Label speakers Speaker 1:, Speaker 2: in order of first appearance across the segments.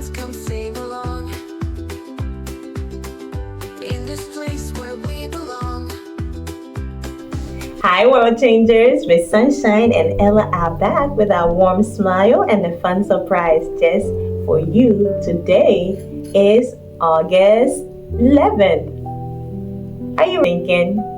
Speaker 1: friends, come sing along. In this place where we belong.
Speaker 2: Hi, World Changers! Miss Sunshine and Ella are back with our warm smile and a fun surprise just for you. Today is August 11th. Are you thinking?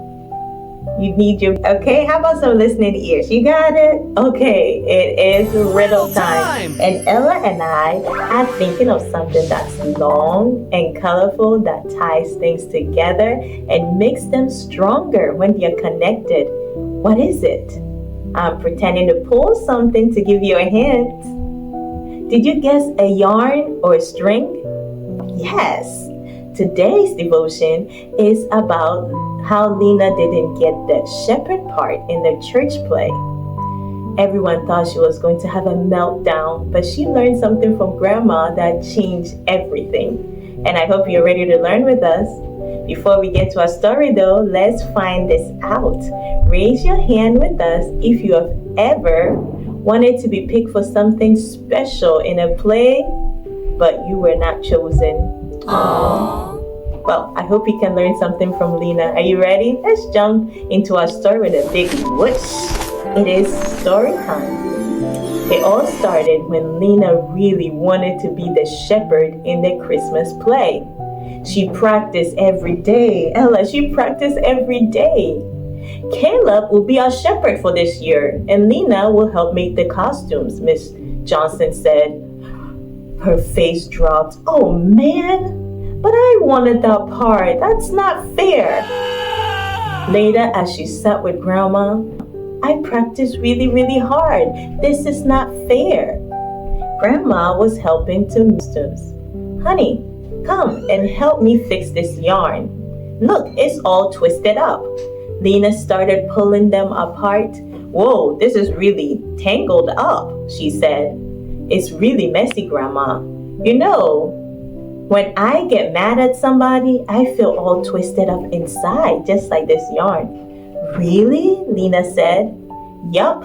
Speaker 2: You need your... Okay, how about some listening ears? You got it? Okay, it is Riddle Time. And Ella and I are thinking of something that's long and colorful that ties things together and makes them stronger when they're connected. What is it? I'm pretending to pull something to give you a hint. Did you guess a yarn or a string? Yes. Today's devotion is about how Lena didn't get the shepherd part in the church play. Everyone thought she was going to have a meltdown, but she learned something from Grandma that changed everything. And I hope you're ready to learn with us. Before we get to our story though, let's find this out. Raise your hand with us if you have ever wanted to be picked for something special in a play, but you were not chosen. Aww. Well, I hope you can learn something from Lena. Are you ready? Let's jump into our story with a big whoosh. It is story time. It all started when Lena really wanted to be the shepherd in the Christmas play. She practiced every day. Ella, she practiced every day. Caleb will be our shepherd for this year, and Lena will help make the costumes, Miss Johnson said. Her face dropped. Oh man! But I wanted that part. That's not fair. Later, as she sat with Grandma, I practiced really hard. This is not fair. Grandma was helping to costumes. Honey, come and help me fix this yarn. Look, it's all twisted up. Lena started pulling them apart. Whoa, this is really tangled up, she said. It's really messy, Grandma. You know, when I get mad at somebody, I feel all twisted up inside, just like this yarn. Really? Lena said. Yup.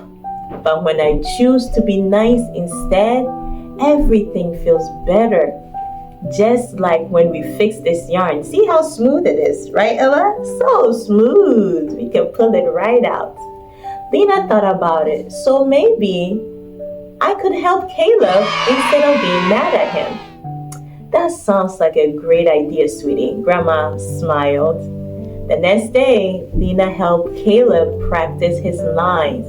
Speaker 2: But when I choose to be nice instead, everything feels better. Just like when we fix this yarn. See how smooth it is, right, Ella? So smooth. We can pull it right out. Lena thought about it. So maybe I could help Caleb instead of being mad at him. That sounds like a great idea, sweetie. Grandma smiled. The next day, Lena helped Caleb practice his lines.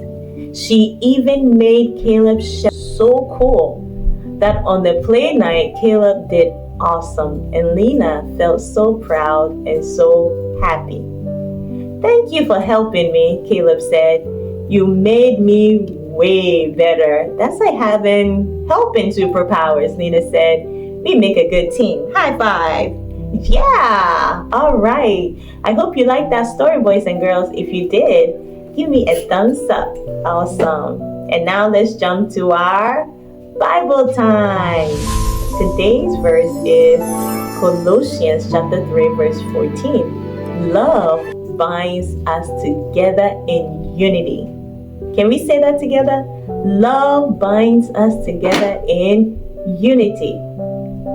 Speaker 2: She even made Caleb so cool that on the play night, Caleb did awesome, and Lena felt so proud and so happy. Thank you for helping me, Caleb said. You made me way better. That's like having helping superpowers, Lena said. We make a good team. High five. Yeah. All right. I hope you liked that story, boys and girls. If you did, give me a thumbs up. Awesome. And now let's jump to our Bible time. Today's verse is Colossians chapter 3, verse 14. Love binds us together in unity. Can we say that together? Love binds us together in unity.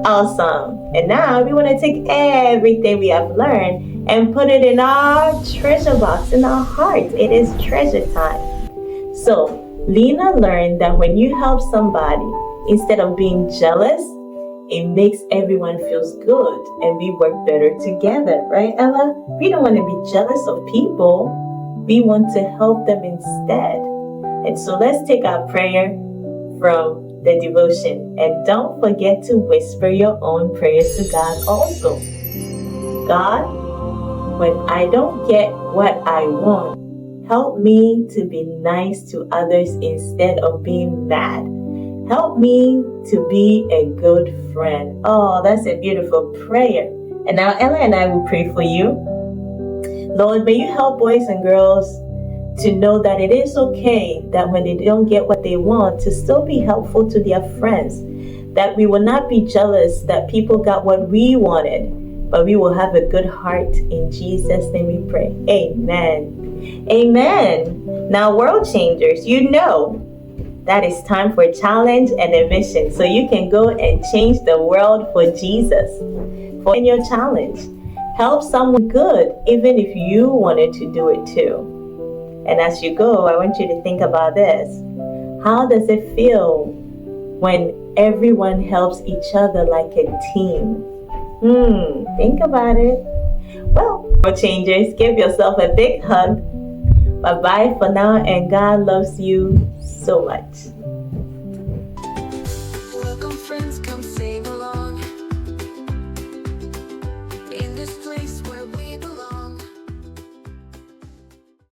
Speaker 2: Awesome. And now we want to take everything we have learned and put it in our treasure box, in our heart. It is treasure time. So, Lena learned that when you help somebody, instead of being jealous, it makes everyone feel good and we work better together. Right, Ella? We don't want to be jealous of people. We want to help them instead. And so let's take our prayer from the devotion. And don't forget to whisper your own prayers to God also. God, when I don't get what I want, help me to be nice to others instead of being mad. Help me to be a good friend. Oh, that's a beautiful prayer. And now Ella and I will pray for you. Lord, may you help boys and girls to know that it is okay that when they don't get what they want, to still be helpful to their friends. That we will not be jealous that people got what we wanted, but we will have a good heart. In Jesus' name we pray. Amen. Amen. Now, world changers, you know that it's time for a challenge and a mission. So you can go and change the world for Jesus. For in your challenge, help someone good, even if you wanted to do it too. And as you go, I want you to think about this. How does it feel when everyone helps each other like a team? Think about it. Well, for changers, give yourself a big hug. Bye-bye for now, and God loves you so much.